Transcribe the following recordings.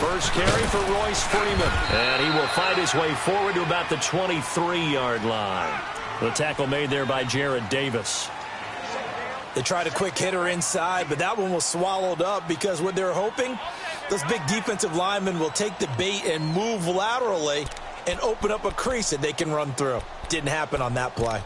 First carry for Royce Freeman. And he will fight his way forward to about the 23-yard line. The tackle made there by Jared Davis. They tried a quick hitter inside, but that one was swallowed up because what they're hoping, those big defensive linemen will take the bait and move laterally and open up a crease that they can run through. Didn't happen on that play.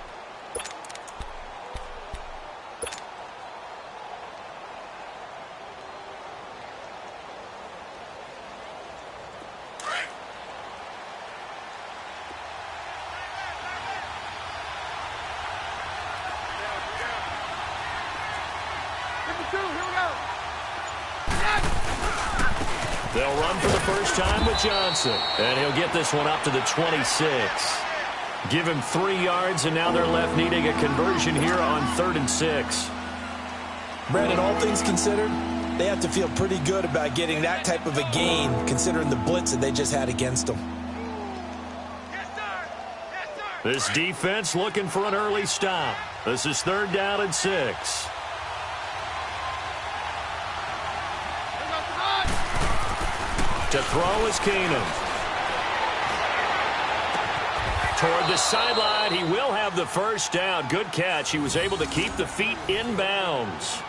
They'll run for the first time with Johnson. And he'll get this one up to the 26. Give him 3 yards, and now they're left needing a conversion here on 3rd and 6. Brandon, all things considered, they have to feel pretty good about getting that type of a gain, considering the blitz that they just had against them. This defense looking for an early stop. This is 3rd down and 6. To throw is Keenum. Toward the sideline, he will have the first down. Good catch. He was able to keep the feet in bounds.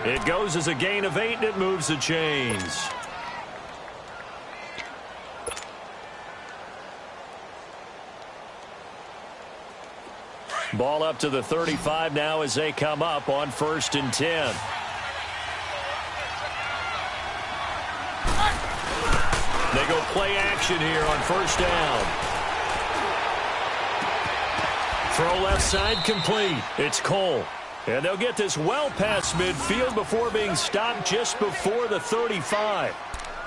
It goes as a gain of 8, and it moves the chains. Ball up to the 35 now as they come up on 1st and 10. They go play action here on 1st down. Throw left side complete. It's Cole. And they'll get this well past midfield before being stopped just before the 35.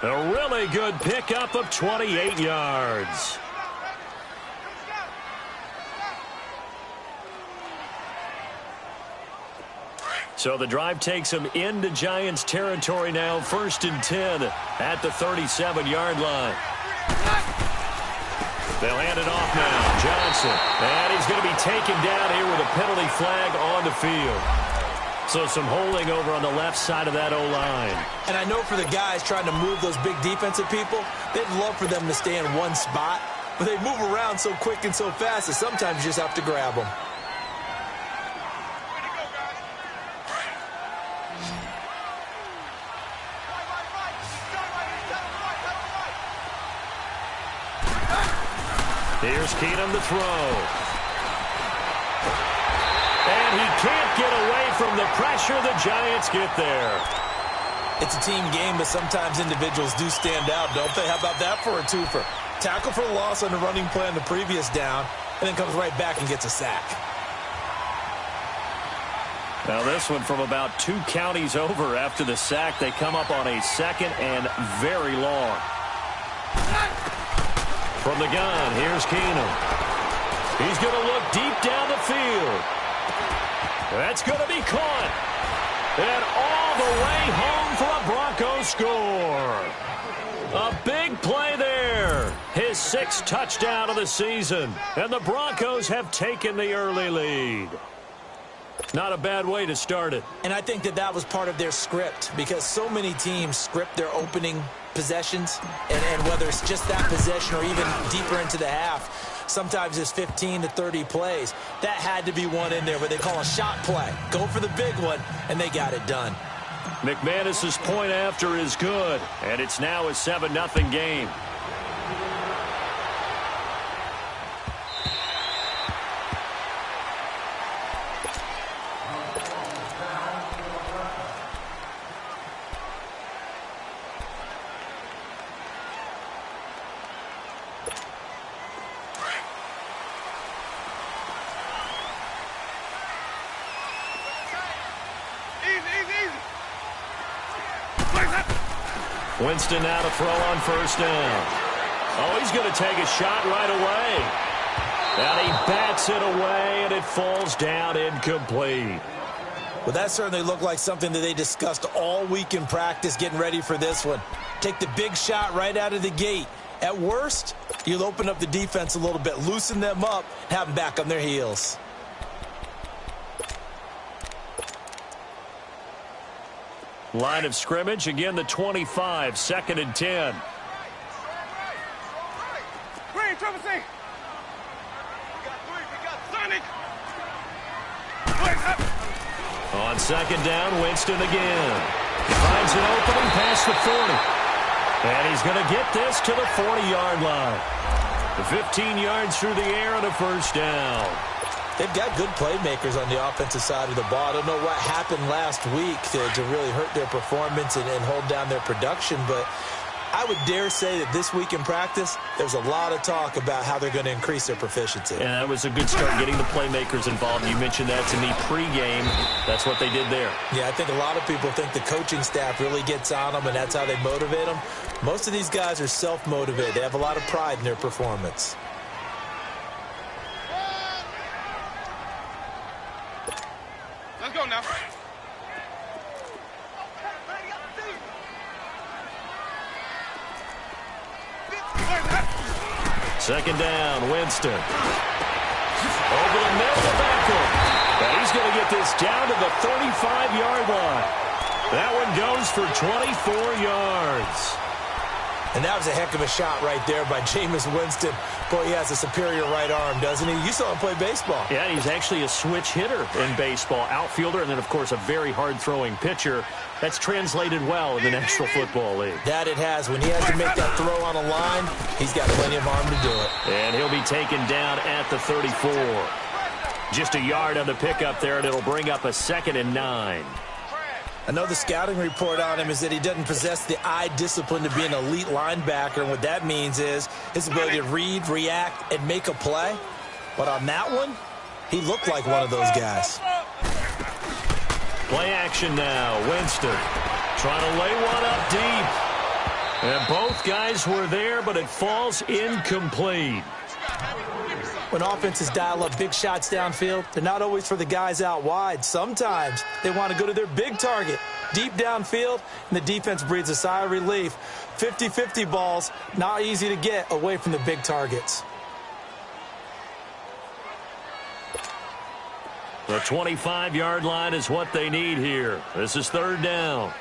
A really good pickup of 28 yards. So the drive takes them into Giants territory now, 1st and 10 at the 37-yard line. They'll hand it off now. Johnson. And he's going to be taken down here with a penalty flag on the field. So some holding over on the left side of that O-line. And I know for the guys trying to move those big defensive people, they'd love for them to stay in one spot. But they move around so quick and so fast that sometimes you just have to grab them. Here's Keenum to throw. And he can't get away from the pressure. The Giants get there. It's a team game, but sometimes individuals do stand out, don't they? How about that for a twofer? Tackle for loss on the running play on the previous down, and then comes right back and gets a sack. Now this one from about 2 counties over after the sack. They come up on a 2nd and very long. From the gun, here's Keenum. He's going to look deep down the field. That's going to be caught. And all the way home for a Broncos score. A big play there. His 6th touchdown of the season. And the Broncos have taken the early lead. Not a bad way to start it. And I think that that was part of their script, because so many teams script their opening possessions, and whether it's just that possession or even deeper into the half, sometimes it's 15 to 30 plays. That had to be one in there where they call a shot play. Go for the big one, and they got it done. McManus's point after is good, and it's now a 7-0 game. Winston now to throw on 1st down. Oh, he's going to take a shot right away. And he bats it away, and it falls down incomplete. Well, that certainly looked like something that they discussed all week in practice getting ready for this one. Take the big shot right out of the gate. At worst, you'll open up the defense a little bit, loosen them up, have them back on their heels. Line of scrimmage, again the 25, 2nd and 10. On 2nd down, Winston again. He finds an opening past the 40. And he's going to get this to the 40-yard line. 15 yards through the air and a first down. They've got good playmakers on the offensive side of the ball. I don't know what happened last week to really hurt their performance and hold down their production, but I would dare say that this week in practice, there's a lot of talk about how they're going to increase their proficiency. And that was a good start, getting the playmakers involved. You mentioned that to me pregame. That's what they did there. Yeah, I think a lot of people think the coaching staff really gets on them, and that's how they motivate them. Most of these guys are self-motivated. They have a lot of pride in their performance. Let's go now. Second down, Winston. Over the middle to Beckham. And he's going to get this down to the 35-yard line. That one goes for 24 yards. And that was a heck of a shot right there by Jameis Winston. Boy, he has a superior right arm, doesn't he? You saw him play baseball. Yeah, he's actually a switch hitter in baseball. Outfielder, and then, of course, a very hard-throwing pitcher. That's translated well in the National Football League. That it has. When he has to make that throw on a line, he's got plenty of arm to do it. And he'll be taken down at the 34. Just a yard on the pickup there, and it'll bring up a 2nd and 9. Another scouting report on him is that he doesn't possess the eye discipline to be an elite linebacker. And what that means is his ability to read, react, and make a play. But on that one, he looked like one of those guys. Play action now. Winston trying to lay one up deep. And both guys were there, but it falls incomplete. When offenses dial up big shots downfield, they're not always for the guys out wide. Sometimes they want to go to their big target, deep downfield, and the defense breathes a sigh of relief. 50-50 balls, not easy to get away from the big targets. The 25-yard line is what they need here. This is 3rd down.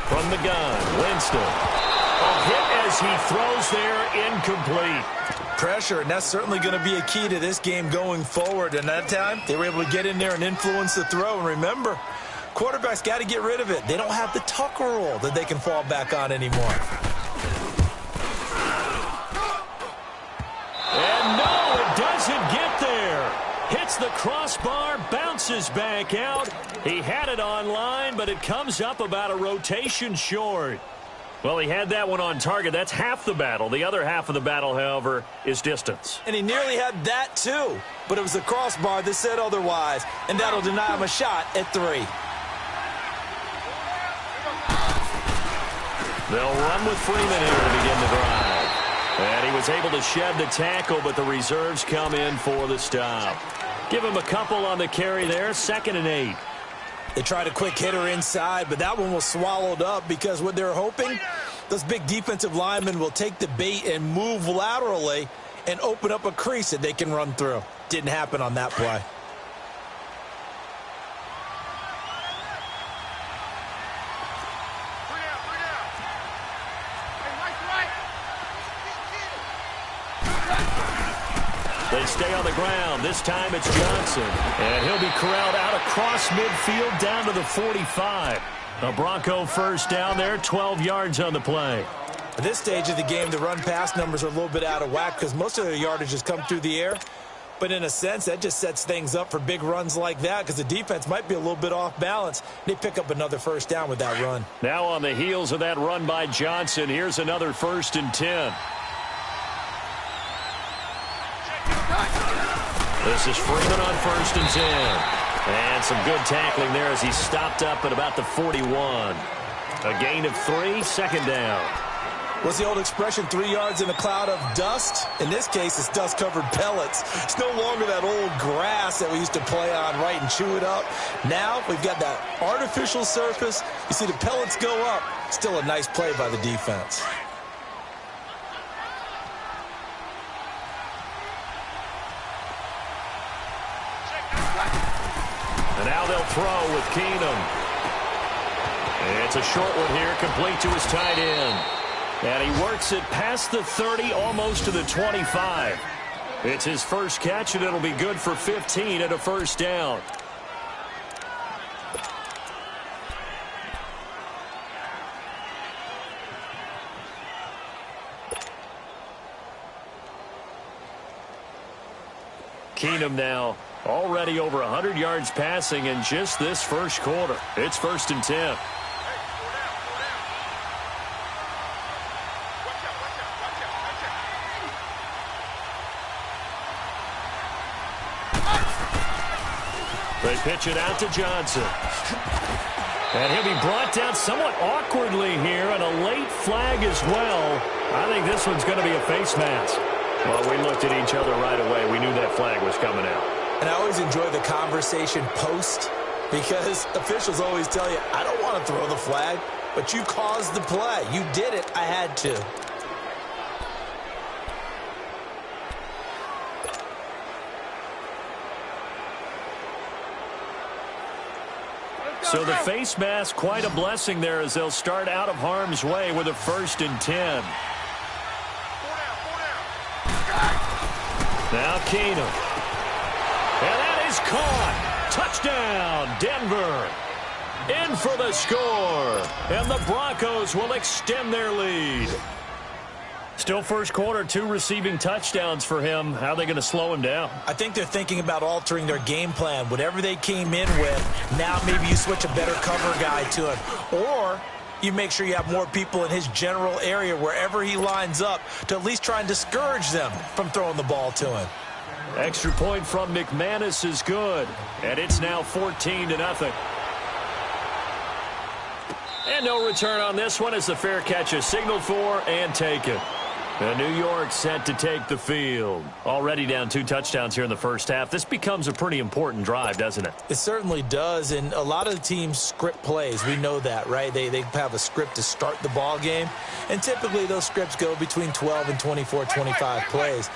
From the gun, Winston. A hit as he throws there, incomplete. Pressure, and that's certainly going to be a key to this game going forward. And that time, they were able to get in there and influence the throw. And remember, quarterbacks got to get rid of it. They don't have the Tucker rule that they can fall back on anymore. And no, it doesn't get there. Hits the crossbar, bounces back out. He had it on line, but it comes up about a rotation short. Well, he had that one on target. That's half the battle. The other half of the battle, however, is distance. And he nearly had that, too. But it was the crossbar that said otherwise. And that'll deny him a shot at 3. They'll run with Freeman here to begin the drive. And he was able to shed the tackle, but the reserves come in for the stop. Give him a couple on the carry there, 2nd and 8. They tried a quick hitter inside, but that one was swallowed up because what they're hoping, those big defensive linemen will take the bait and move laterally and open up a crease that they can run through. Didn't happen on that play. They stay on the ground. This time it's Johnson. And he'll be corralled out across midfield down to the 45. A Bronco first down there, 12 yards on the play. At this stage of the game, the run-pass numbers are a little bit out of whack because most of their yardage has come through the air. But in a sense, that just sets things up for big runs like that because the defense might be a little bit off balance. They pick up another first down with that run. Now on the heels of that run by Johnson, here's another 1st and 10. This is Freeman on 1st and 10. And some good tackling there as he stopped up at about the 41. A gain of 3, 2nd down. What's the old expression, 3 yards in a cloud of dust? In this case, it's dust-covered pellets. It's no longer that old grass that we used to play on, right, and chew it up. Now we've got that artificial surface. You see the pellets go up. Still a nice play by the defense. And now they'll throw with Keenum. It's a short one here, complete to his tight end. And he works it past the 30, almost to the 25. It's his first catch, and it'll be good for 15 and a first down. Keenum now already over 100 yards passing in just this first quarter. It's 1st and 10. They pitch it out to Johnson. And he'll be brought down somewhat awkwardly here, and a late flag as well. I think this one's going to be a face mask. Well, we looked at each other right away. We knew that flag was coming out. And I always enjoy the conversation post, because officials always tell you, I don't want to throw the flag, but you caused the play. You did it. I had to. So the face mask, quite a blessing there as they'll start out of harm's way with a 1st and 10. Now Keenum. And that is caught. Touchdown, Denver. In for the score. And the Broncos will extend their lead. Still first quarter, 2 receiving touchdowns for him. How are they going to slow him down? I think they're thinking about altering their game plan. Whatever they came in with, now maybe you switch a better cover guy to him. Or you make sure you have more people in his general area wherever he lines up to at least try and discourage them from throwing the ball to him. Extra point from McManus is good. And it's now 14-0. And no return on this one as the fair catch is signaled for and taken. And New York set to take the field. Already down 2 touchdowns here in the first half. This becomes a pretty important drive, doesn't it? It certainly does, and a lot of the teams script plays. We know that, right? They have a script to start the ball game, and typically those scripts go between 12 and 24, 25 plays.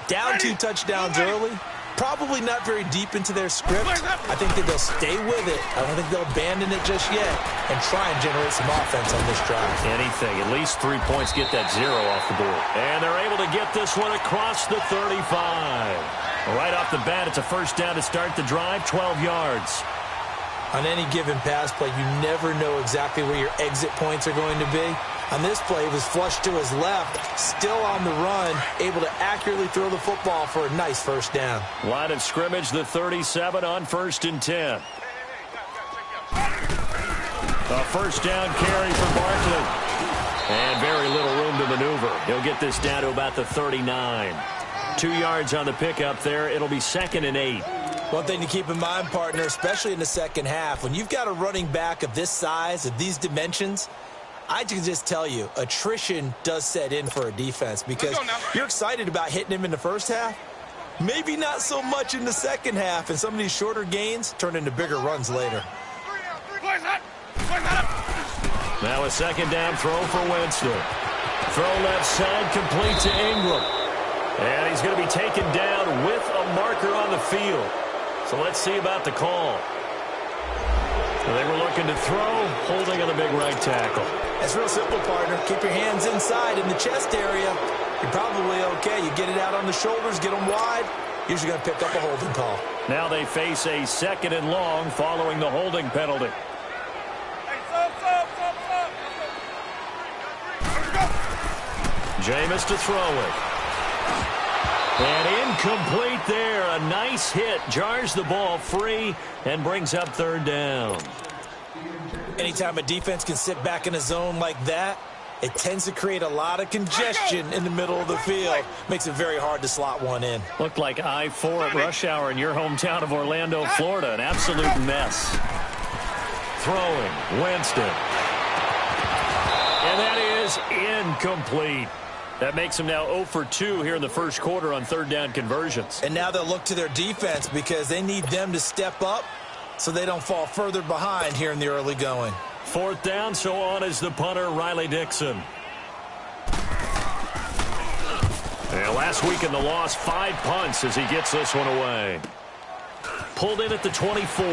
Down 2 touchdowns early, probably not very deep into their script. I think that they'll stay with it. I don't think they'll abandon it just yet and try and generate some offense on this drive. Anything. At least 3 points, get that 0 off the board. And they're able to get this one across the 35. Right off the bat, it's a first down to start the drive, 12 yards. On any given pass play, you never know exactly where your exit points are going to be. On this play, he was flushed to his left, still on the run, able to accurately throw the football for a nice first down. Line of scrimmage, the 37 on 1st and 10. A first down carry for Barkley. And very little room to maneuver. He'll get this down to about the 39. 2 yards on the pickup there. It'll be 2nd and 8. One thing to keep in mind, partner, especially in the second half, when you've got a running back of this size, of these dimensions, I can just tell you, attrition does set in for a defense because you're excited about hitting him in the first half. Maybe not so much in the second half, and some of these shorter gains turn into bigger runs later. Now a second down throw for Winston. Throw left side, complete to Ingram. And he's going to be taken down with a marker on the field. So let's see about the call. They were looking to throw, holding on the big right tackle. It's real simple, partner. Keep your hands inside in the chest area. You're probably okay. You get it out on the shoulders, get them wide. Usually going to pick up a holding call. Now they face a 2nd and long following the holding penalty. Jameis to throw it. And incomplete there. A nice hit. Jars the ball free and brings up 3rd down. Anytime a defense can sit back in a zone like that, it tends to create a lot of congestion in the middle of the field. Makes it very hard to slot one in. Looked like I-4 at rush hour in your hometown of Orlando, Florida. An absolute mess. Throwing. Winston. And that is incomplete. That makes him now 0 for 2 here in the first quarter on 3rd down conversions. And now they'll look to their defense because they need them to step up so they don't fall further behind here in the early going. 4th down, so on is the punter, Riley Dixon. And last week in the loss, 5 punts as he gets this one away. Pulled in at the 24.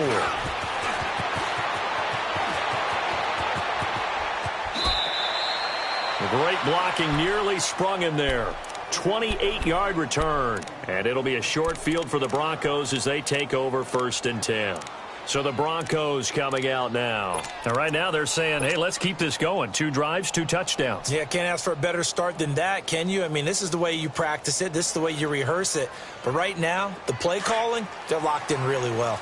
Great blocking, nearly sprung him there. 28-yard return. And it'll be a short field for the Broncos as they take over 1st and 10. So the Broncos coming out now. And right now they're saying, hey, let's keep this going. 2 drives, 2 touchdowns. Yeah, can't ask for a better start than that, can you? I mean, this is the way you practice it. This is the way you rehearse it. But right now, the play calling, they're locked in really well.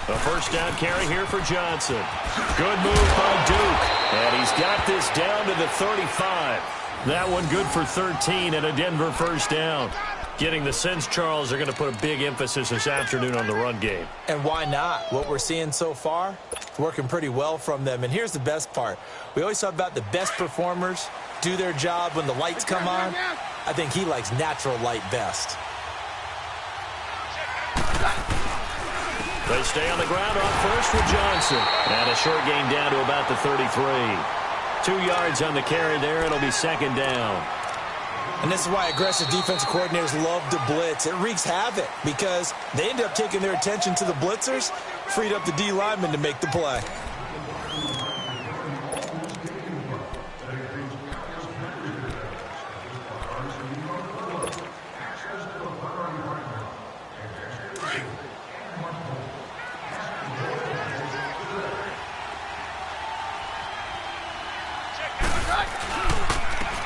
A first down carry here for Johnson. Good move by Duke. And he's got this down to the 35. That one good for 13 and a Denver first down. Getting the sense, Charles, they're going to put a big emphasis this afternoon on the run game. And why not? What we're seeing so far, working pretty well from them. And here's the best part. We always talk about the best performers do their job when the lights come on. I think he likes natural light best. They stay on the ground on first with Johnson. And a short gain down to about the 33. 2 yards on the carry there. It'll be 2nd down. And this is why aggressive defensive coordinators love to blitz. It wreaks havoc because they end up taking their attention to the blitzers, freed up the D lineman to make the play.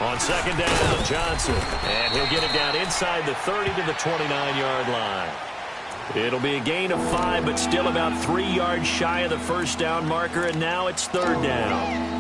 On 2nd down, Johnson. And he'll get it down inside the 30 to the 29-yard line. It'll be a gain of 5, but still about 3 yards shy of the first down marker, and now it's 3rd down.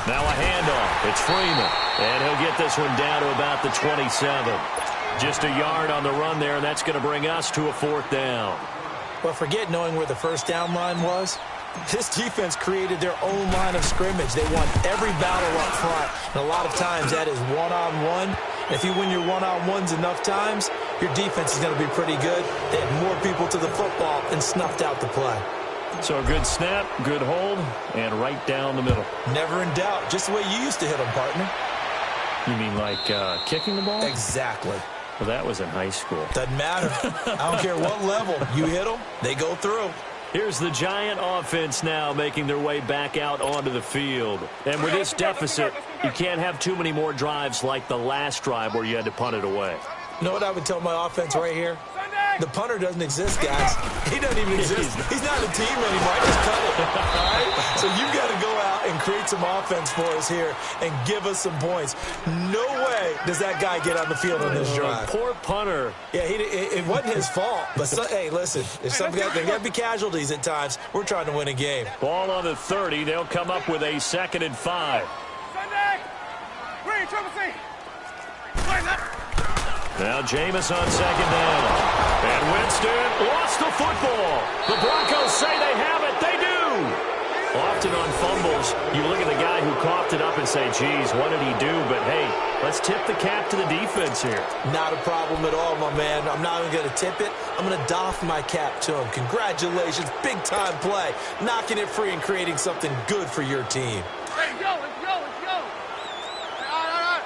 Now a handoff. It's Freeman. And he'll get this one down to about the 27. Just a yard on the run there, and that's going to bring us to a 4th down. Well, forget knowing where the first down line was. This defense created their own line of scrimmage. They won every battle up front. And a lot of times that is one-on-one. If you win your one-on-ones enough times, your defense is going to be pretty good. They had more people to the football and snuffed out the play. So a good snap, good hold, and right down the middle. Never in doubt. Just the way you used to hit them, partner. You mean like kicking the ball? Exactly. Well, that was in high school. Doesn't matter. I don't care what level. You hit them, they go through. Here's the Giant offense now making their way back out onto the field. And with this deficit, you can't have too many more drives like the last drive where you had to punt it away. You know what I would tell my offense right here? The punter doesn't exist, guys. He doesn't even exist. He's not a team anymore. I just cut it. All right? So you've got to go out and create some offense for us here and give us some points. No way does that guy get on the field on this drive. Poor punter. Yeah, it wasn't his fault. But, hey, listen, if there got to be casualties at times, we're trying to win a game. Ball on the 30. They'll come up with a 2nd and 5. Sunday! Green, triple C! Now Jameis on 2nd down. And Winston lost the football. The Broncos say they have it. They do. Often on fumbles, you look at the guy who coughed it up and say, geez, what did he do? But, hey, let's tip the cap to the defense here. Not a problem at all, my man. I'm not even going to tip it. I'm going to doff my cap to him. Congratulations. Big-time play. Knocking it free and creating something good for your team. Let's go, let's go, let's go. All right.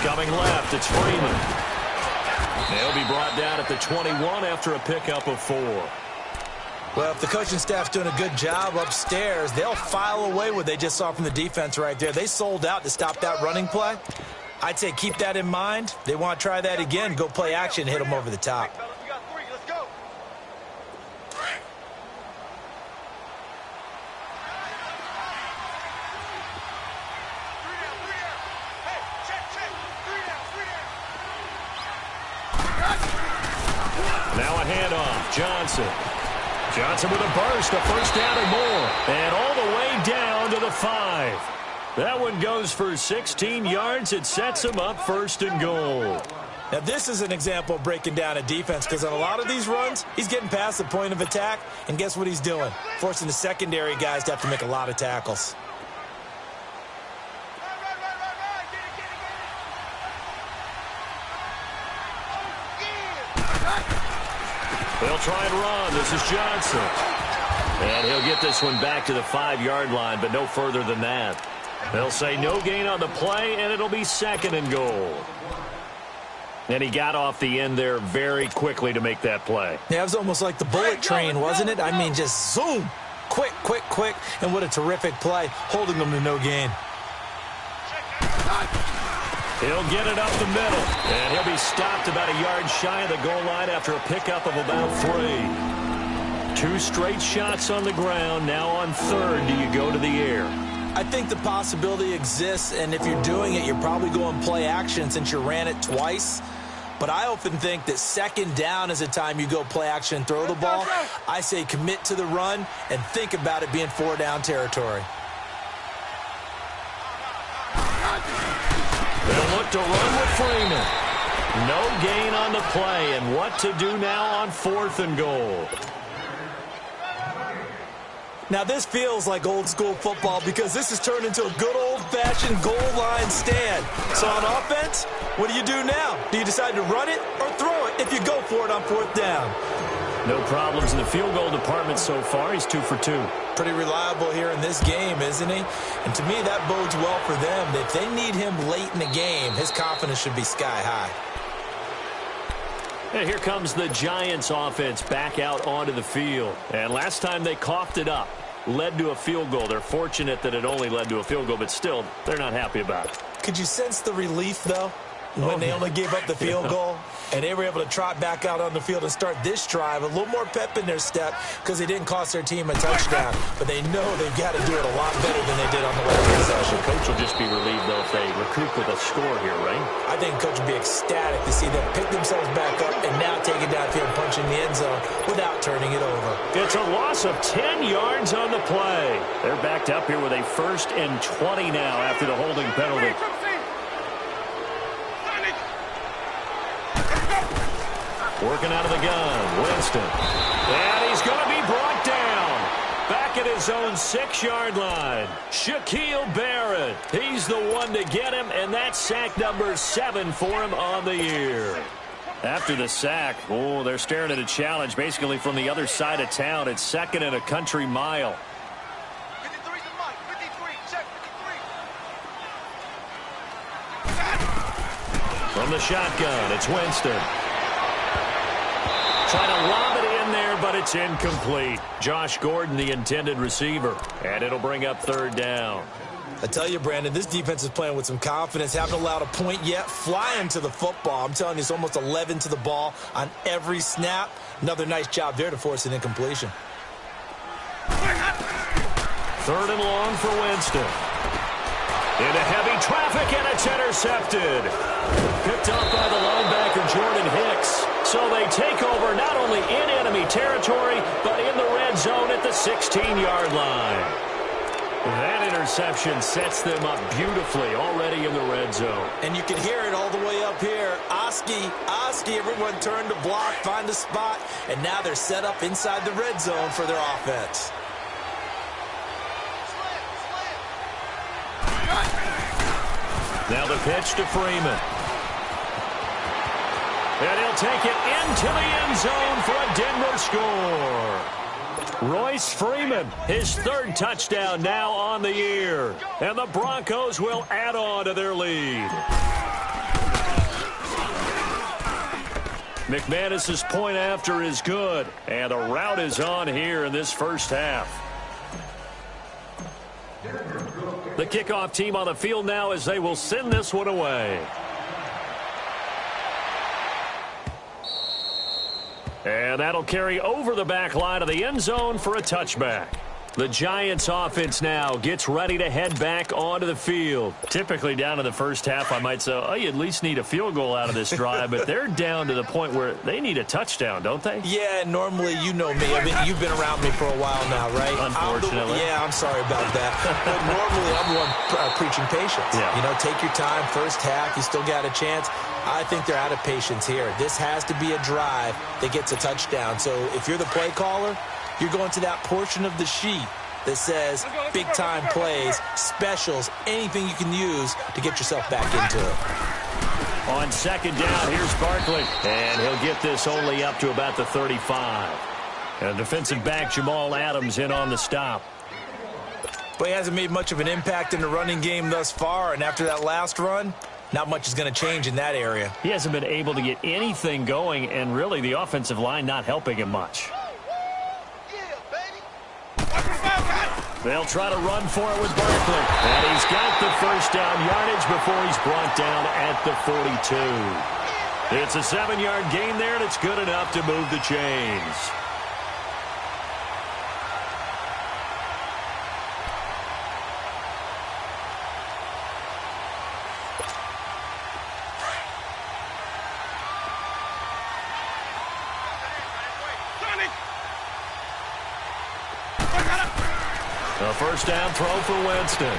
Coming left, it's Freeman. They'll be brought down at the 21 after a pickup of 4. Well, if the coaching staff's doing a good job upstairs, they'll file away what they just saw from the defense right there. They sold out to stop that running play. I'd say keep that in mind. They want to try that again, go play action, hit them over the top. We got 3, let's go. Now a handoff. Johnson with a burst, a first down and more. And all the way down to the 5. That one goes for 16 yards. It sets him up first and goal. Now, this is an example of breaking down a defense because on a lot of these runs, he's getting past the point of attack, and guess what he's doing? Forcing the secondary guys to have to make a lot of tackles. They'll try and run. This is Johnson. And he'll get this one back to the 5-yard line, but no further than that. They'll say no gain on the play, and it'll be second and goal. And he got off the end there very quickly to make that play. Yeah, it was almost like the bullet train, wasn't it? I mean, just zoom. Quick, quick, quick. And what a terrific play, holding them to no gain. He'll get it up the middle. And he'll be stopped about a yard shy of the goal line after a pickup of about 3. 2 straight shots on the ground. Now on third, do you go to the air? I think the possibility exists, and if you're doing it, you're probably going play action since you ran it twice. But I often think that second down is a time you go play action and throw the ball. I say commit to the run and think about it being 4-down territory. They'll look to run with Freeman. No gain on the play, and what to do now on 4th and goal. Now, this feels like old-school football because this has turned into a good old-fashioned goal line stand. So on offense, what do you do now? Do you decide to run it or throw it if you go for it on 4th down? No problems in the field goal department so far. He's 2 for 2. Pretty reliable here in this game, isn't he? And to me, that bodes well for them. If they need him late in the game, his confidence should be sky high. And here comes the Giants offense back out onto the field. And last time they coughed it up, led to a field goal. They're fortunate that it only led to a field goal, but still, they're not happy about it. Could you sense the relief, though, when they only gave up the field goal? And they were able to trot back out on the field and start this drive. A little more pep in their step because they didn't cost their team a touchdown. But they know they've got to do it a lot better than they did on the last possession. Coach will just be relieved, though, if they recoup with a score here, right? I think Coach will be ecstatic to see them pick themselves back up and now take it downfield, punching the end zone without turning it over. It's a loss of 10 yards on the play. They're backed up here with a 1st and 20 now after the holding penalty. Working out of the gun, Winston. And he's going to be brought down. Back at his own 6-yard line. Shaquille Barrett. He's the one to get him, and that's sack number 7 for him on the year. After the sack, they're staring at a challenge basically from the other side of town. It's 2nd and a country mile. 53's the mic. 53. Check 53. From the shotgun, it's Winston. Trying to lob it in there, but it's incomplete. Josh Gordon, the intended receiver. And it'll bring up 3rd down. I tell you, Brandon, this defense is playing with some confidence. Haven't allowed a point yet. Flying to the football. I'm telling you, it's almost 11 to the ball on every snap. Another nice job there to force an incompletion. 3rd and long for Winston. Into heavy traffic, and it's intercepted. Picked up by the linebacker, Jordan Hicks. So they take over not only in enemy territory, but in the red zone at the 16-yard line. That interception sets them up beautifully already in the red zone. And you can hear it all the way up here. Oski, everyone turned to block, find a spot, and now they're set up inside the red zone for their offense. Now the pitch to Freeman. And he'll take it into the end zone for a Denver score. Royce Freeman, his 3rd touchdown now on the year. And the Broncos will add on to their lead. McManus's point after is good. And the route is on here in this first half. The kickoff team on the field now as they will send this one away. And that'll carry over the back line of the end zone for a touchback. The Giants offense now gets ready to head back onto the field. Typically down in the first half, I might say, oh, you at least need a field goal out of this drive, but they're down to the point where they need a touchdown, don't they? Yeah, normally, you know me. I mean, you've been around me for a while now, right? Unfortunately. I'm sorry about that. But normally, I'm the one preaching patience. Yeah. You know, take your time, first half, you still got a chance. I think they're out of patience here. This has to be a drive that gets a touchdown. So if you're the play caller, you're going to that portion of the sheet that says big-time plays, specials, anything you can use to get yourself back into it. On second down, here's Barkley. And he'll get this only up to about the 35. And defensive back Jamal Adams in on the stop. But he hasn't made much of an impact in the running game thus far, and after that last run, not much is going to change in that area. He hasn't been able to get anything going, and really the offensive line not helping him much. They'll try to run for it with Barkley. And he's got the first down yardage before he's brought down at the 42. It's a 7-yard gain there, and it's good enough to move the chains. A first down throw for Winston.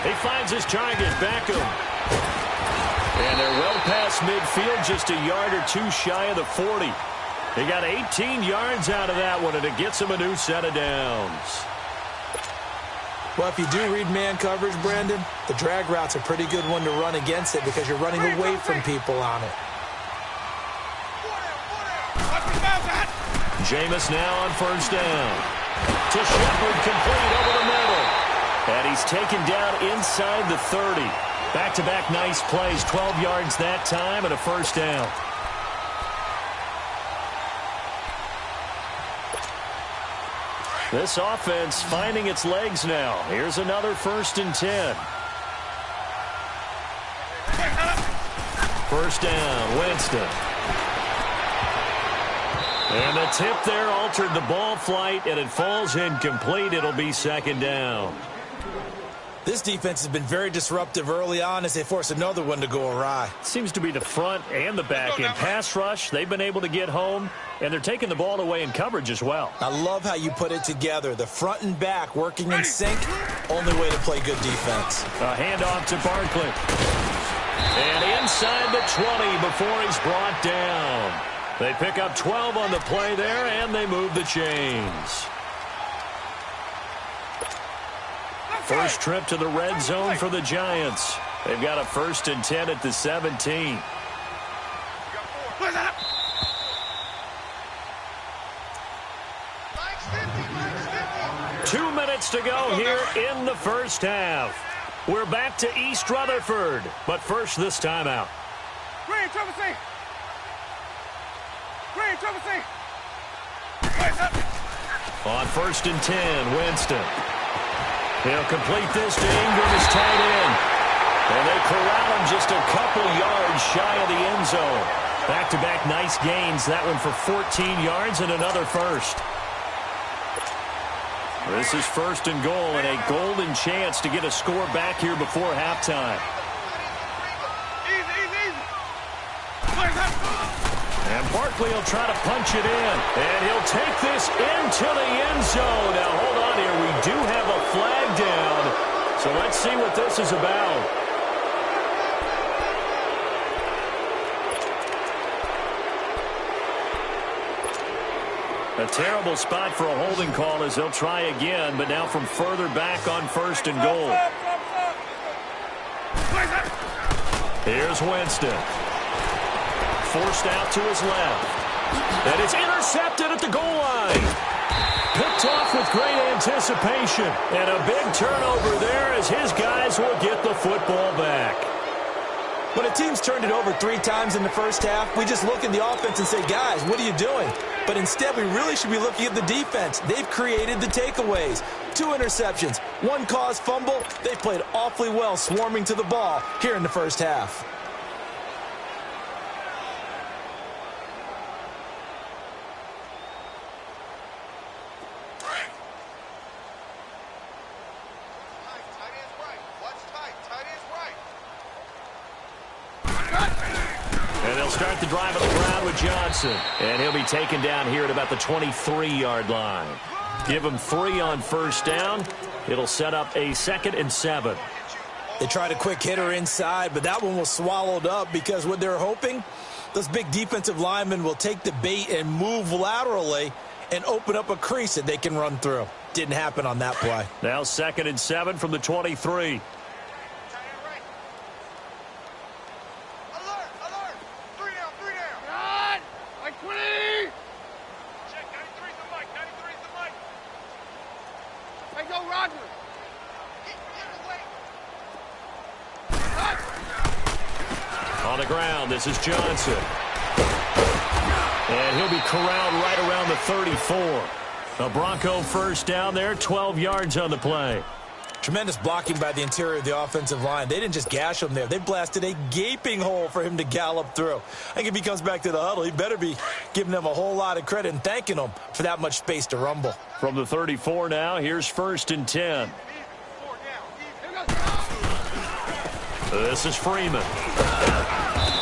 He finds his target, Beckham. And they're well past midfield, just a yard or two shy of the 40. He got 18 yards out of that one, and it gets him a new set of downs. Well, if you do read man coverage, Brandon, the drag route's a pretty good one to run against it because you're running away from people on it. Jameis now on first down. To Shepard, complete over the middle. And he's taken down inside the 30. Back-to-back nice plays, 12 yards that time and a first down. This offense finding its legs now. Here's another 1st and 10. First down, Winston. And the tip there altered the ball flight, and it falls incomplete. It'll be second down. This defense has been very disruptive early on as they force another one to go awry. Seems to be the front and the back. In pass rush, they've been able to get home, and they're taking the ball away in coverage as well. I love how you put it together. The front and back working in sync, only way to play good defense. A handoff to Barkley. And inside the 20 before he's brought down. They pick up 12 on the play there, and they move the chains. First trip to the red zone for the Giants. They've got a 1st and 10 at the 17. Two minutes to go here in the first half. We're back to East Rutherford, but first this timeout. On 1st and 10, Winston. He'll complete this to Ingram, his tight end. And they corral him just a couple yards shy of the end zone. Back-to-back nice gains. That one for 14 yards and another first. This is 1st and goal and a golden chance to get a score back here before halftime. And Barkley will try to punch it in. And he'll take this into the end zone. Now, hold on here. We do have a flag down. So let's see what this is about. A terrible spot for a holding call as they'll try again, but now from further back on 1st and goal. Here's Winston. Forced out to his left. And it's intercepted at the goal line. Picked off with great anticipation. And a big turnover there as his guys will get the football back. When a team's turned it over 3 times in the first half, we just look at the offense and say, guys, what are you doing? But instead, we really should be looking at the defense. They've created the takeaways. 2 interceptions, 1 caused fumble. They've played awfully well swarming to the ball here in the first half. start the drive on the ground with Johnson. And he'll be taken down here at about the 23-yard line. Give him 3 on first down. It'll set up a 2nd and 7. They tried a quick hitter inside, but that one was swallowed up because what they're hoping, those big defensive linemen will take the bait and move laterally and open up a crease that they can run through. Didn't happen on that play. Now 2nd and 7 from the 23. On the ground, this is Johnson. And he'll be corralled right around the 34. A Bronco first down there, 12 yards on the play. Tremendous blocking by the interior of the offensive line. They didn't just gash him there. They blasted a gaping hole for him to gallop through. I think if he comes back to the huddle, he better be giving them a whole lot of credit and thanking them for that much space to rumble. From the 34 now, here's 1st and 10. This is Freeman.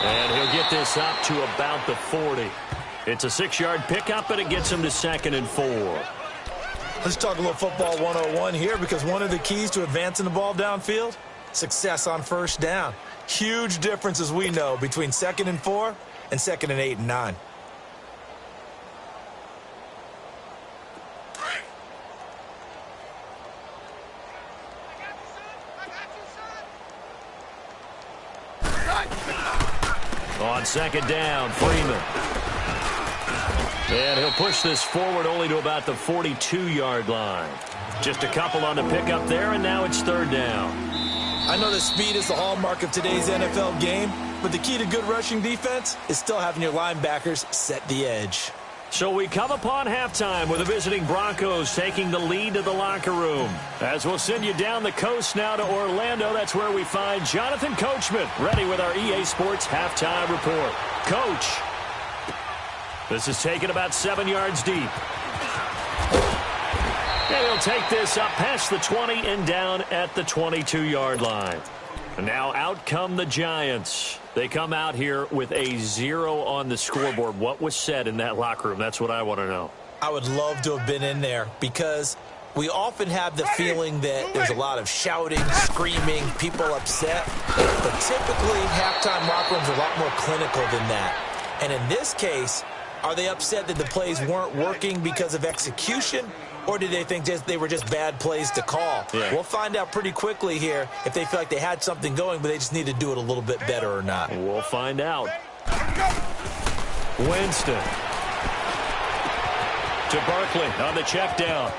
And he'll get this up to about the 40. It's a 6-yard pickup, and it gets him to 2nd and 4. Let's talk a little football 101 here, because one of the keys to advancing the ball downfield, success on first down. Huge difference, as we know, between 2nd and 4 and 2nd and 8 and 9. On 2nd down, Freeman. And he'll push this forward only to about the 42-yard line. Just a couple on the pickup there, and now it's 3rd down. I know that speed is the hallmark of today's NFL game, but the key to good rushing defense is still having your linebackers set the edge. So we come upon halftime with the visiting Broncos taking the lead to the locker room. As we'll send you down the coast now to Orlando, that's where we find Jonathan Coachman, ready with our EA Sports halftime report. Coach, this is taken about 7 yards deep. And he'll take this up past the 20 and down at the 22-yard line. And now out come the Giants. They come out here with a 0 on the scoreboard. What was said in that locker room? That's what I want to know. I would love to have been in there, because we often have the feeling that there's a lot of shouting, screaming, people upset. But typically, halftime locker rooms are a lot more clinical than that. And in this case, are they upset that the plays weren't working because of execution? Or did they think they were just bad plays to call? Yeah. We'll find out pretty quickly here if they feel like they had something going, but they just need to do it a little bit better or not. We'll find out. Winston. To Barkley on the check down.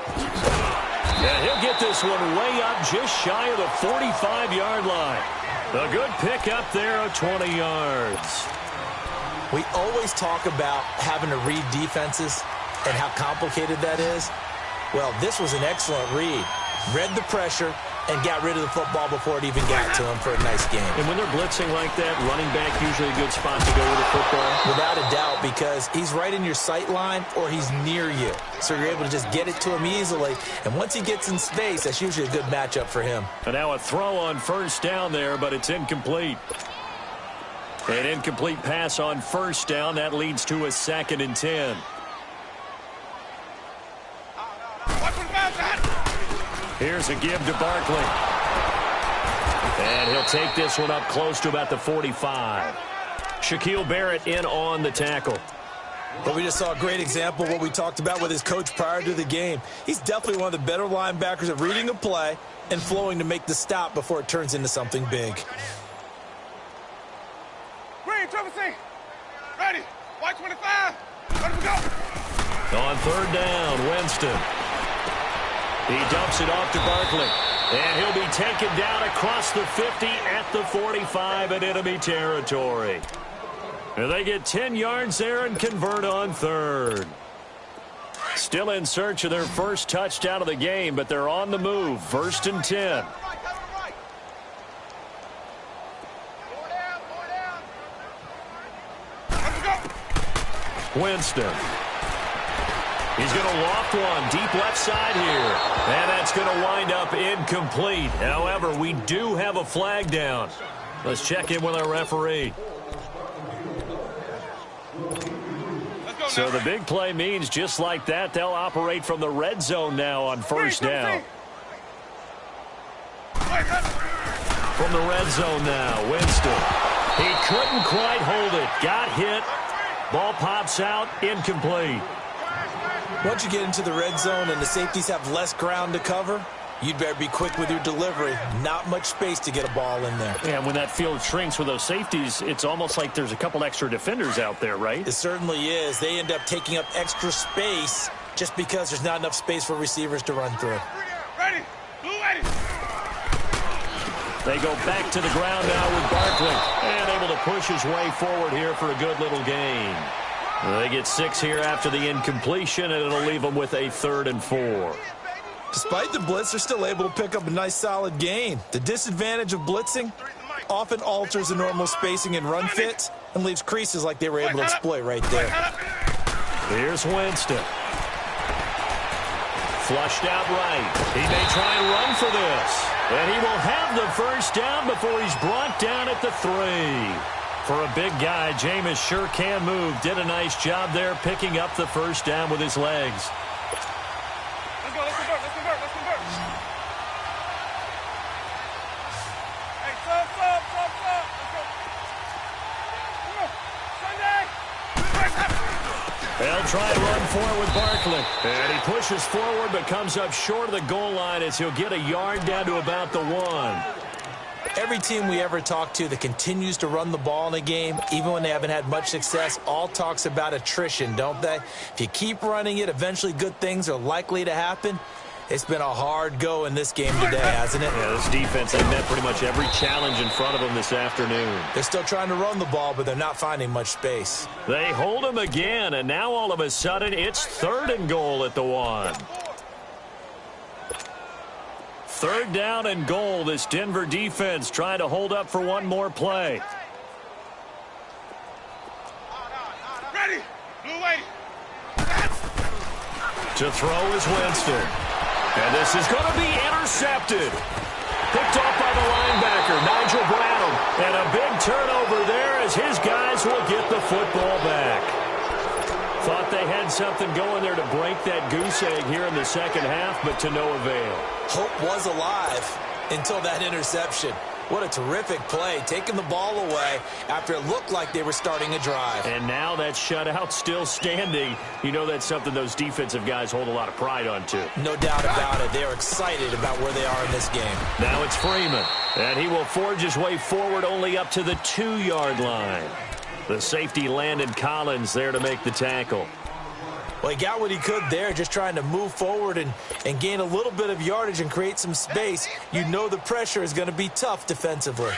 And he'll get this one way up just shy of the 45-yard line. A good pick up there of 20 yards. We always talk about having to read defenses and how complicated that is. Well, this was an excellent read. Read the pressure and got rid of the football before it even got to him for a nice game. And when they're blitzing like that, running back usually a good spot to go with the football? Without a doubt, because he's right in your sight line or he's near you. So you're able to just get it to him easily. And once he gets in space, that's usually a good matchup for him. And now a throw on first down there, but it's incomplete. An incomplete pass on first down. That leads to a 2nd and 10. Here's a give to Barkley. And he'll take this one up close to about the 45. Shaquille Barrett in on the tackle. But we just saw a great example of what we talked about with his coach prior to the game. He's definitely one of the better linebackers at reading a play and flowing to make the stop before it turns into something big. Green, Trevor C. Ready. White 25. Ready to go. On 3rd down, Winston. He dumps it off to Barkley. And he'll be taken down across the 50 at the 45 in enemy territory. And they get 10 yards there and convert on 3rd. Still in search of their first touchdown of the game, but they're on the move. 1st and 10. Winston. He's going to loft one deep left side here. And that's going to wind up incomplete. However, we do have a flag down. Let's check in with our referee. So the big play means just like that, they'll operate from the red zone now on first down. From the red zone now, Winston. He couldn't quite hold it. Got hit. Ball pops out, incomplete. Once you get into the red zone and the safeties have less ground to cover, you'd better be quick with your delivery. Not much space to get a ball in there. Yeah, when that field shrinks with those safeties, it's almost like there's a couple extra defenders out there, right? It certainly is. They end up taking up extra space just because there's not enough space for receivers to run through. Ready. Blue ready. They go back to the ground now with Barkley. And able to push his way forward here for a good little gain. They get 6 here after the incompletion, and it'll leave them with a 3rd and 4. Despite the blitz, they're still able to pick up a nice solid gain. The disadvantage of blitzing often alters the normal spacing and run fits and leaves creases like they were able to exploit right there. Here's Winston. Flushed out right. He may try and run for this. And he will have the first down before he's brought down at the 3. For a big guy, Jameis sure can move. Did a nice job there picking up the first down with his legs. Let's go, let's convert, let's convert, let's convert. Hey, sub. Let's go. Come on. Sunday. They'll try and run forward with Barkley. And he pushes forward but comes up short of the goal line as he'll get a yard down to about the 1. Every team we ever talk to that continues to run the ball in a game, even when they haven't had much success, all talks about attrition, don't they? If you keep running it, eventually good things are likely to happen. It's been a hard go in this game today, hasn't it? Yeah, this defense, they met pretty much every challenge in front of them this afternoon. They're still trying to run the ball, but they're not finding much space. They hold him again, and now all of a sudden it's 3rd and goal at the 1. 3rd down and goal. This Denver defense trying to hold up for one more play. Ready. Blue waiting. To throw is Winston. And this is going to be intercepted. Picked off by the linebacker, Nigel Brown. And a big turnover there as his guys will get the football back. Thought they had something going there to break that goose egg here in the second half, but to no avail. Hope was alive until that interception. What a terrific play, taking the ball away after it looked like they were starting a drive. And now that shutout still standing. You know that's something those defensive guys hold a lot of pride on, too. No doubt about it. They are excited about where they are in this game. Now it's Freeman, and he will forge his way forward only up to the 2-yard line. The safety Landon Collins there to make the tackle. Well, he got what he could there, just trying to move forward and gain a little bit of yardage and create some space. You know the pressure is going to be tough defensively.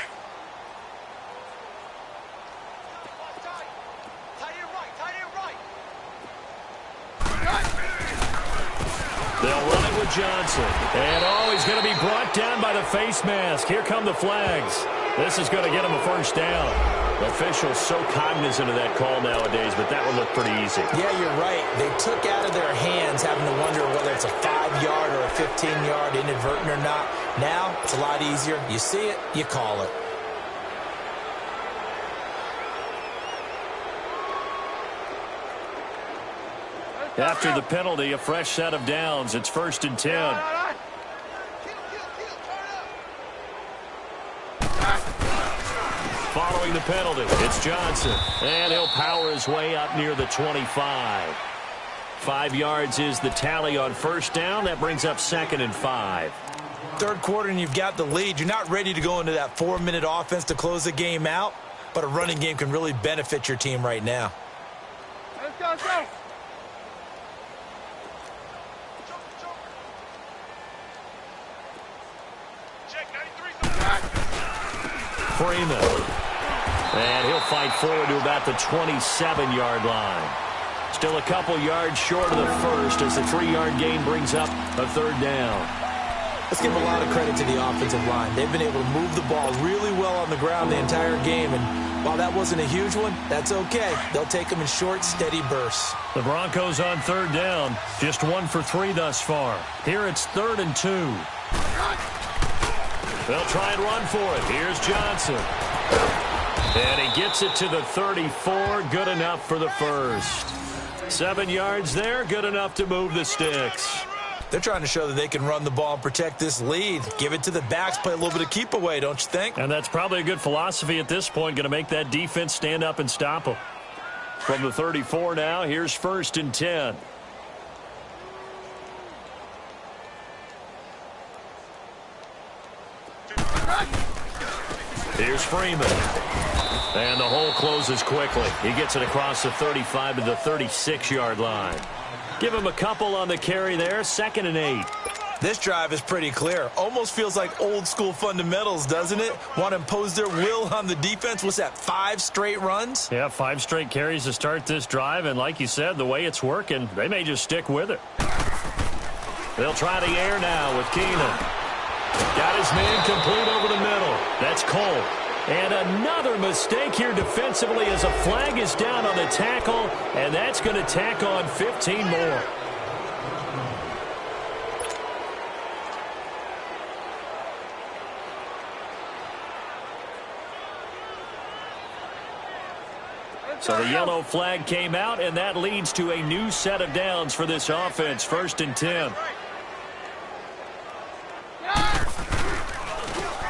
They'll run it with Johnson. And, oh, he's going to be brought down by the face mask. Here come the flags. This is going to get him a first down. Officials so cognizant of that call nowadays, but that would look pretty easy. Yeah, you're right. They took out of their hands having to wonder whether it's a 5-yard or a 15-yard inadvertent or not. Now, it's a lot easier. You see it, you call it. After the penalty, a fresh set of downs. It's 1st and 10. Following the penalty, it's Johnson. And he'll power his way up near the 25. 5 yards is the tally on first down. That brings up 2nd and 5. Third quarter and you've got the lead. You're not ready to go into that 4-minute offense to close the game out, but a running game can really benefit your team right now. Let's go, let's go. Freeman. And he'll fight forward to about the 27-yard line. Still a couple yards short of the first as the 3-yard gain brings up a 3rd down. Let's give a lot of credit to the offensive line. They've been able to move the ball really well on the ground the entire game, and while that wasn't a huge one, that's okay. They'll take them in short, steady bursts. The Broncos on 3rd down, just 1 for 3 thus far. Here it's 3rd and 2. They'll try and run for it. Here's Johnson. And he gets it to the 34. Good enough for the first. 7 yards there, good enough to move the sticks. They're trying to show that they can run the ball and protect this lead. Give it to the backs, play a little bit of keep away, don't you think? And that's probably a good philosophy at this point, going to make that defense stand up and stop them. From the 34 now, here's 1st and 10. Here's Freeman. And the hole closes quickly. He gets it across the 35 to the 36-yard line. Give him a couple on the carry there. 2nd and 8. This drive is pretty clear. Almost feels like old-school fundamentals, doesn't it? Want to impose their will on the defense. What's that, 5 straight runs? Yeah, 5 straight carries to start this drive. And like you said, the way it's working, they may just stick with it. They'll try the air now with Keenan. Got his man complete over the middle. That's Cole. And another mistake here defensively as a flag is down on the tackle, and that's going to tack on 15 more. So the yellow flag came out, and that leads to a new set of downs for this offense. 1st and 10.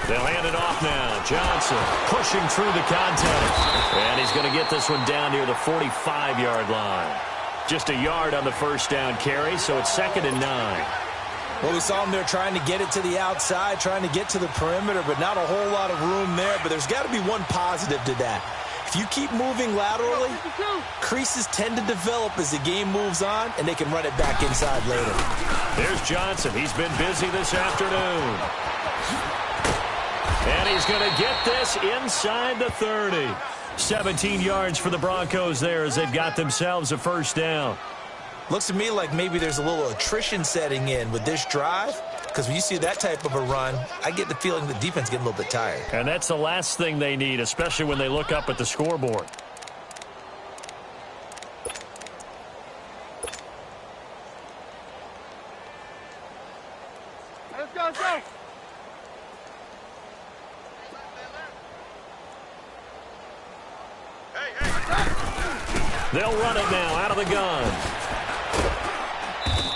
They'll hand it off now. Johnson pushing through the contact. And he's going to get this one down near the 45-yard line. Just a yard on the first down carry, so it's 2nd and 9. Well, we saw him there trying to get it to the outside, trying to get to the perimeter, but not a whole lot of room there. But there's got to be one positive to that. If you keep moving laterally, creases tend to develop as the game moves on, and they can run it back inside later. There's Johnson. He's been busy this afternoon. And he's going to get this inside the 30. 17 yards for the Broncos there as they've got themselves a first down. Looks to me like maybe there's a little attrition setting in with this drive, because when you see that type of a run, I get the feeling the defense getting a little bit tired. And that's the last thing they need, especially when they look up at the scoreboard. Let's go, let's go. They'll run it now out of the gun.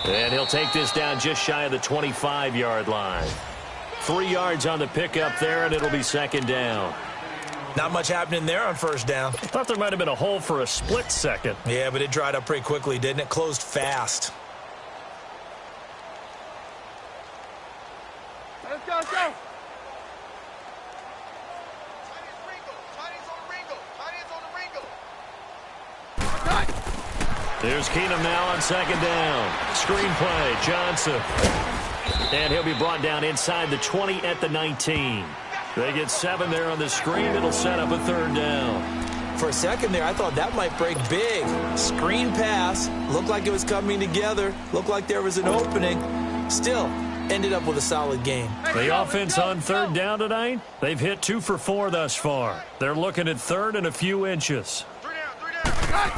And he'll take this down just shy of the 25-yard line. 3 yards on the pickup there, and it'll be 2nd down. Not much happening there on first down. I thought there might have been a hole for a split second. Yeah, but it dried up pretty quickly, didn't it? Closed fast. Let's go, let's go. There's Keenum now on 2nd down. Screen play, Johnson. And he'll be brought down inside the 20 at the 19. They get 7 there on the screen. It'll set up a 3rd down. For a second there, I thought that might break big. Screen pass. Looked like it was coming together. Looked like there was an opening. Still, ended up with a solid game. The offense on 3rd down tonight, they've hit 2 for 4 thus far. They're looking at 3rd and a few inches. 3 down.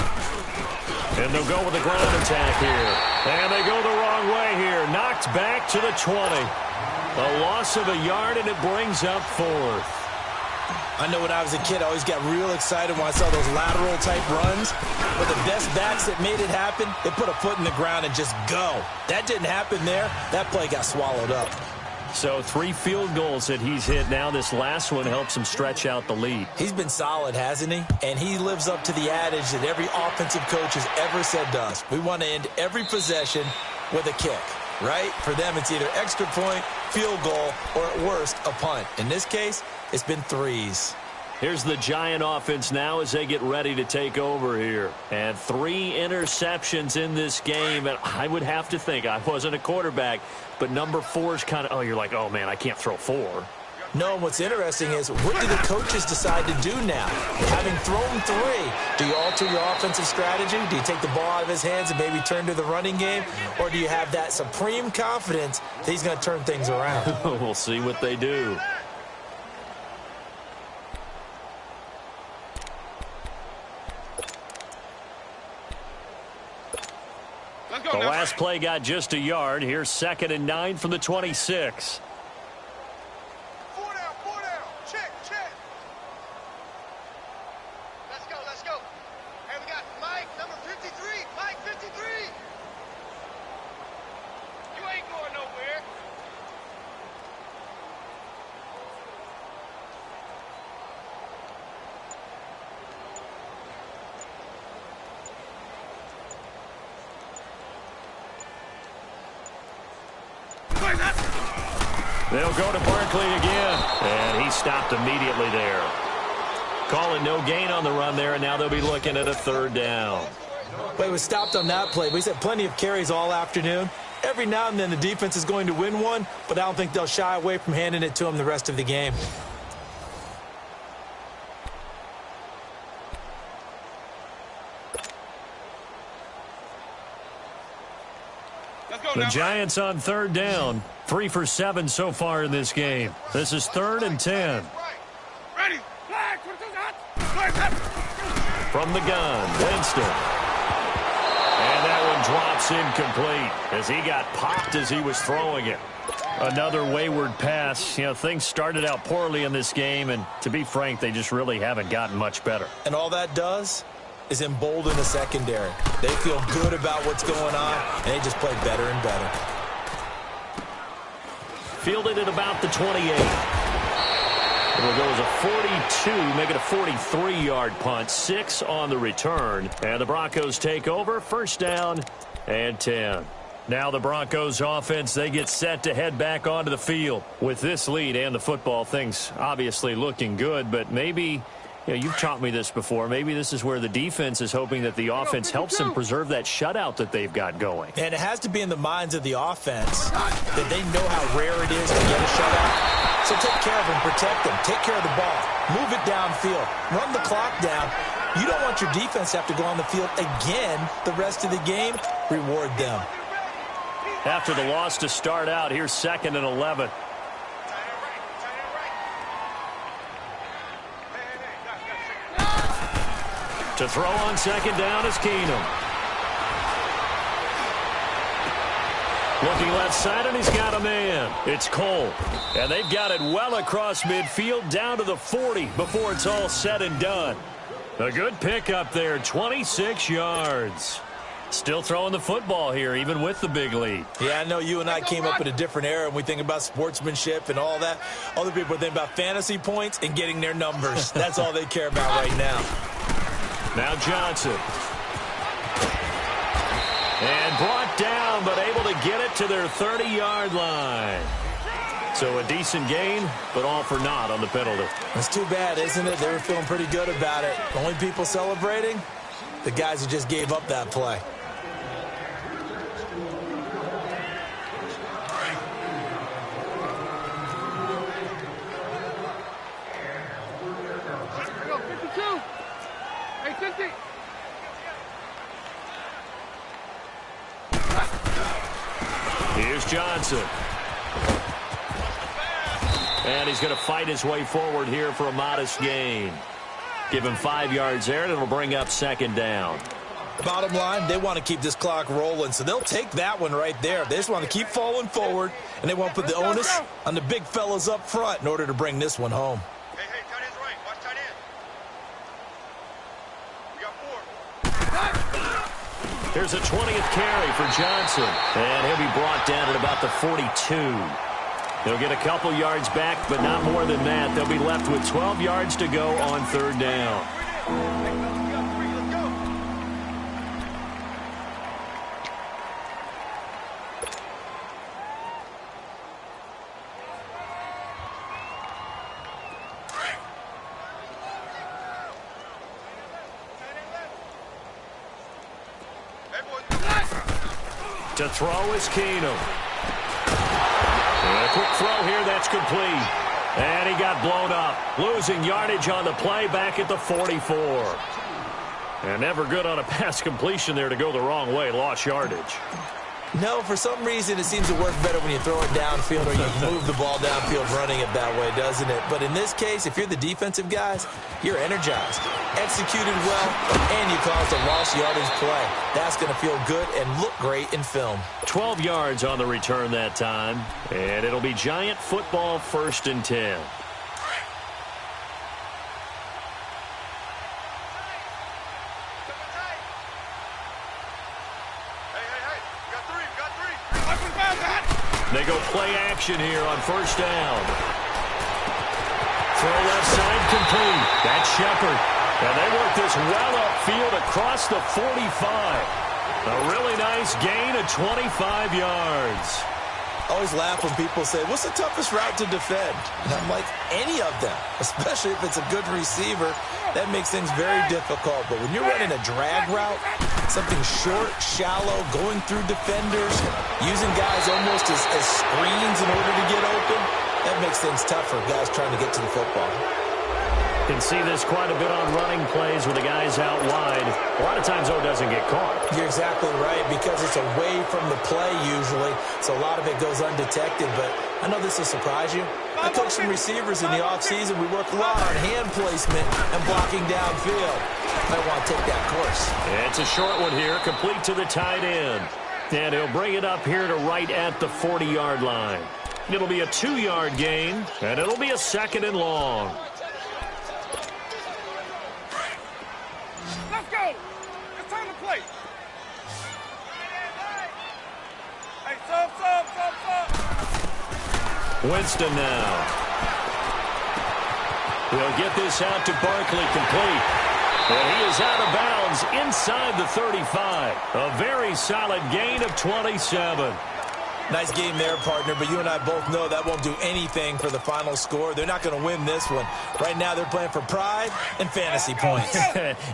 And they'll go with the ground attack here. And they go the wrong way here. Knocked back to the 20. A loss of a yard, and it brings up 4th. I know when I was a kid, I always got real excited when I saw those lateral-type runs. But the best backs that made it happen, they put a foot in the ground and just go. That didn't happen there. That play got swallowed up. So 3 field goals that he's hit now. This last one helps him stretch out the lead. He's been solid, hasn't he? And he lives up to the adage that every offensive coach has ever said to us. We want to end every possession with a kick, right? For them, it's either extra point, field goal, or at worst, a punt. In this case, it's been 3s. Here's the Giant offense now as they get ready to take over here. And 3 interceptions in this game. And I would have to think, I wasn't a quarterback, but number 4 is kind of, oh, you're like, oh, man, I can't throw 4. No, and what's interesting is, what do the coaches decide to do now? Having thrown 3, do you alter your offensive strategy? Do you take the ball out of his hands and maybe turn to the running game? Or do you have that supreme confidence that he's going to turn things around? We'll see what they do. The last play got just a yard. Here's 2nd and 9 from the 26. 4 down. Check. Let's go. Hey, we got Mike, number 53. Mike, They'll go to Barkley again, and he stopped immediately there. Call it no gain on the run there, and now they'll be looking at a third down. But he was stopped on that play. He's had plenty of carries all afternoon. Every now and then the defense is going to win one, but I don't think they'll shy away from handing it to him the rest of the game. The Giants on third down. 3 for 7 so far in this game. This is 3rd and 10. Ready. From the gun, Winston. And that one drops incomplete as he got popped as he was throwing it. Another wayward pass. You know, things started out poorly in this game, and to be frank, they just really haven't gotten much better. And all that does is embolden the secondary. They feel good about what's going on, and they just play better and better. Fielded at about the 28. It'll go as a 42, make it a 43-yard punt. 6 on the return. And the Broncos take over. First down and 10. Now the Broncos offense, they get set to head back onto the field. With this lead and the football, things obviously looking good, but maybe, you know, you've taught me this before, maybe this is where the defense is hoping that the offense helps them preserve that shutout that they've got going. And it has to be in the minds of the offense that they know how rare it is to get a shutout. So take care of them, protect them, take care of the ball, move it downfield, run the clock down. You don't want your defense to have to go on the field again the rest of the game. Reward them. After the loss to start out, here's 2nd and 11. To throw on 2nd down is Keenum. Looking left side, and he's got a man. It's Cole. And they've got it well across midfield down to the 40 before it's all said and done. A good pickup there, 26 yards. Still throwing the football here, even with the big lead. Yeah, I know you and I came up in a different era, and we think about sportsmanship and all that. Other people think about fantasy points and getting their numbers. That's all they care about right now. Now Johnson. And brought down, but able to get it to their 30-yard line. So a decent gain, but all for naught on the penalty. It's too bad, isn't it? They were feeling pretty good about it. The only people celebrating, the guys who just gave up that play. Here's Johnson. And he's going to fight his way forward here for a modest gain. Give him 5 yards there, and it'll bring up 2nd down. Bottom line, they want to keep this clock rolling, so they'll take that one right there. They just want to keep falling forward, and they want to put the onus on the big fellas up front in order to bring this one home. Hey, tight end's right. Watch tight end. We got 4. Here's a 20th carry for Johnson. And he'll be brought down at about the 42. They'll get a couple yards back, but not more than that. They'll be left with 12 yards to go on 3rd down. To throw is Keenum. And a quick throw here, that's complete. And he got blown up. Losing yardage on the play back at the 44. And never good on a pass completion there to go the wrong way. Lost yardage. No, for some reason it seems to work better when you throw it downfield or you move the ball downfield running it that way, doesn't it? But in this case, if you're the defensive guys, you're energized, executed well, and you caused a lost yardage play. That's going to feel good and look great in film. 12 yards on the return that time, and it'll be Giant football 1st and 10. They go play action here on 1st down. Throw left side complete. That's Shepard. And they work this well upfield across the 45. A really nice gain of 25 yards. I always laugh when people say, what's the toughest route to defend? And I'm like, any of them, especially if it's a good receiver. That makes things very difficult. But when you're running a drag route, something short, shallow, going through defenders, using guys almost as screens in order to get open, that makes things tough for guys trying to get to the football. Can see this quite a bit on running plays with the guys out wide. A lot of times, though, it doesn't get caught. You're exactly right, because it's away from the play usually, so a lot of it goes undetected. But I know this will surprise you. I coach some receivers in the offseason. We work a lot on hand placement and blocking downfield. Might want to take that course. It's a short one here, complete to the tight end. And he'll bring it up here to right at the 40-yard line. It'll be a 2-yard gain, and it'll be a 2nd and long. Let's go. It's time to play. Hey, sub. Winston now. He'll get this out to Barkley, complete. And he is out of bounds inside the 35. A very solid gain of 27. Nice game there, partner, but you and I both know that won't do anything for the final score. They're not going to win this one. Right now, they're playing for pride and fantasy points.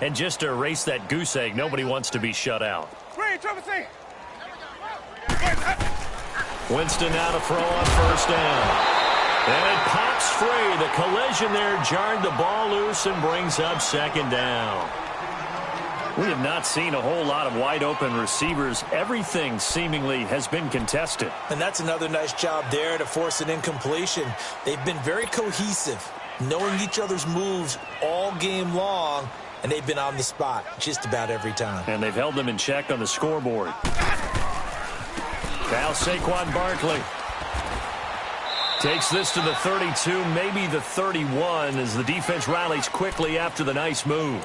And just to erase that goose egg, nobody wants to be shut out. Winston now to throw on 1st down. And it pops free. The collision there jarred the ball loose and brings up 2nd down. We have not seen a whole lot of wide-open receivers. Everything seemingly has been contested. And that's another nice job there to force an incompletion. They've been very cohesive, knowing each other's moves all game long, and they've been on the spot just about every time. And they've held them in check on the scoreboard. Now Saquon Barkley takes this to the 32, maybe the 31, as the defense rallies quickly after the nice move.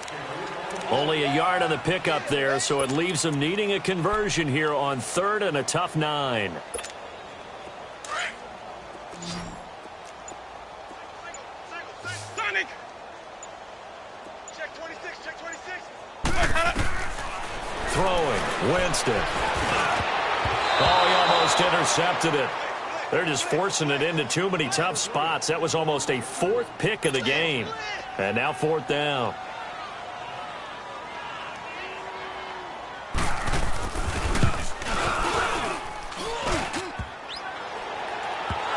Only a yard on the pickup there, so it leaves them needing a conversion here on 3rd and a tough 9. Sonic. Check 26. Throwing, Winston. Oh, he almost intercepted it. They're just forcing it into too many tough spots. That was almost a 4th pick of the game. And now 4th down.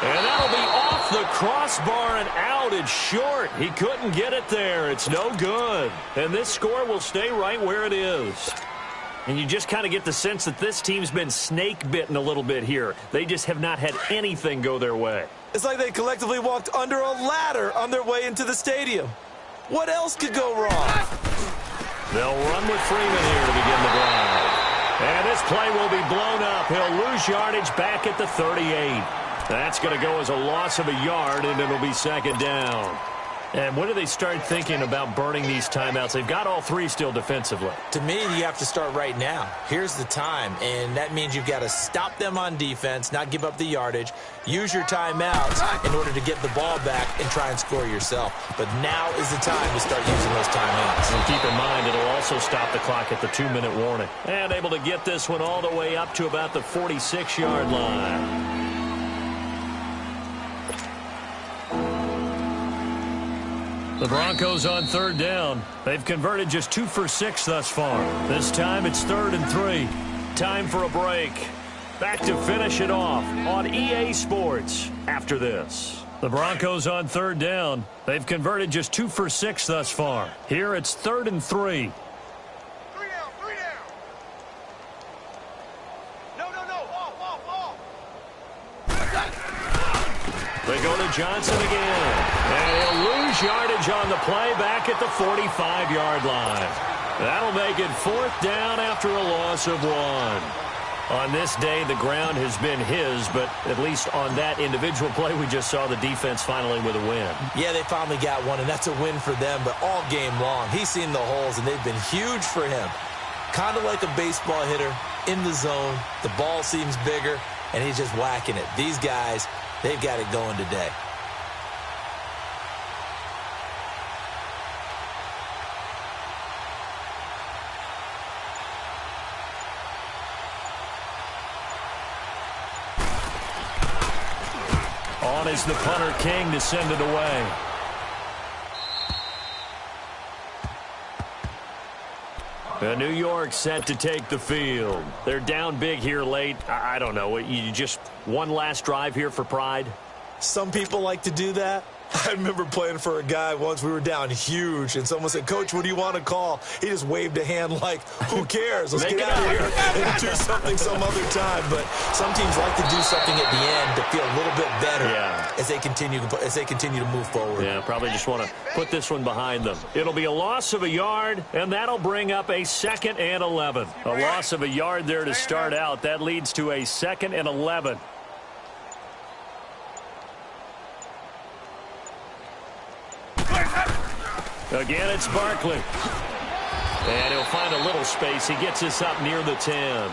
And that'll be off the crossbar and out. It's short. He couldn't get it there. It's no good. And this score will stay right where it is. And you just kind of get the sense that this team's been snake-bitten a little bit here. They just have not had anything go their way. It's like they collectively walked under a ladder on their way into the stadium. What else could go wrong? They'll run with Freeman here to begin the drive. And this play will be blown up. He'll lose yardage back at the 38. That's going to go as a loss of a yard, and it'll be 2nd down. And when do they start thinking about burning these timeouts? They've got all 3 still defensively. To me, you have to start right now. Here's the time, and that means you've got to stop them on defense, not give up the yardage, use your timeouts in order to get the ball back and try and score yourself. But now is the time to start using those timeouts. And keep in mind, it'll also stop the clock at the 2-minute warning. And able to get this one all the way up to about the 46-yard line. The Broncos on 3rd down. They've converted just 2 for 6 thus far. This time it's 3rd and 3. Time for a break. Back to finish it off on EA Sports after this. The Broncos on 3rd down. They've converted just 2 for 6 thus far. Here it's 3rd and 3. 3 down. No. Off. They go to Johnson again. And he'll lose yardage on the play back at the 45-yard line. That'll make it 4th down after a loss of 1. On this day, the ground has been his, but at least on that individual play, we just saw the defense finally with a win. Yeah, they finally got one, and that's a win for them, but all game long, he's seen the holes, and they've been huge for him. Kind of like a baseball hitter in the zone. The ball seems bigger, and he's just whacking it. These guys, they've got it going today. on is the punter King to send it away. New York set to take the field. They're down big here late. I don't know. You just one last drive here for pride? Some people like to do that. I remember playing for a guy once. We were down huge, and someone said, "Coach, what do you want to call?" He just waved a hand like, "Who cares? Let's get out of here and do something some other time." But some teams like to do something at the end to feel a little bit better as they continue to move forward. Yeah, probably just want to put this one behind them. It'll be a loss of a yard, and that'll bring up a 2nd and 11. A loss of a yard there to start out. That leads to a 2nd and 11. Again, it's Barkley. And he'll find a little space. He gets us up near the 10.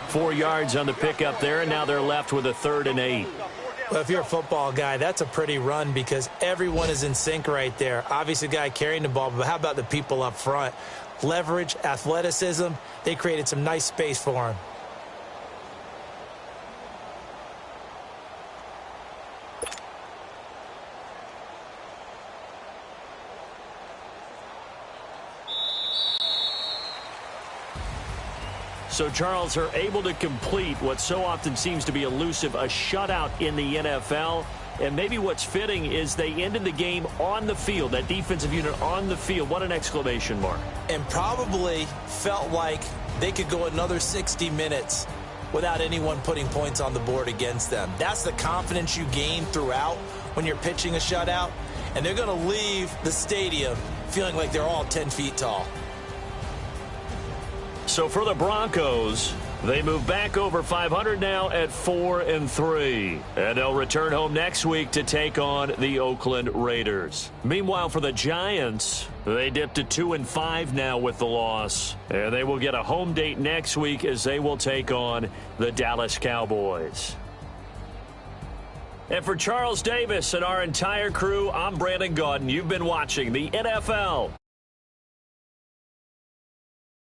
4 yards on the pickup there, and now they're left with a 3rd and 8. Well, if you're a football guy, that's a pretty run because everyone is in sync right there. Obviously, the guy carrying the ball, but how about the people up front? Leverage, athleticism, they created some nice space for him. So, Charles, are able to complete what so often seems to be elusive, a shutout in the NFL. And maybe what's fitting is they ended the game on the field, that defensive unit on the field. What an exclamation mark. And probably felt like they could go another 60 minutes without anyone putting points on the board against them. That's the confidence you gain throughout when you're pitching a shutout. And they're going to leave the stadium feeling like they're all 10 feet tall. So for the Broncos, they move back over 500 now at 4-3. And they'll return home next week to take on the Oakland Raiders. Meanwhile, for the Giants, they dip to 2-5 now with the loss. And they will get a home date next week as they will take on the Dallas Cowboys. And for Charles Davis and our entire crew, I'm Brandon Gaudin. You've been watching the NFL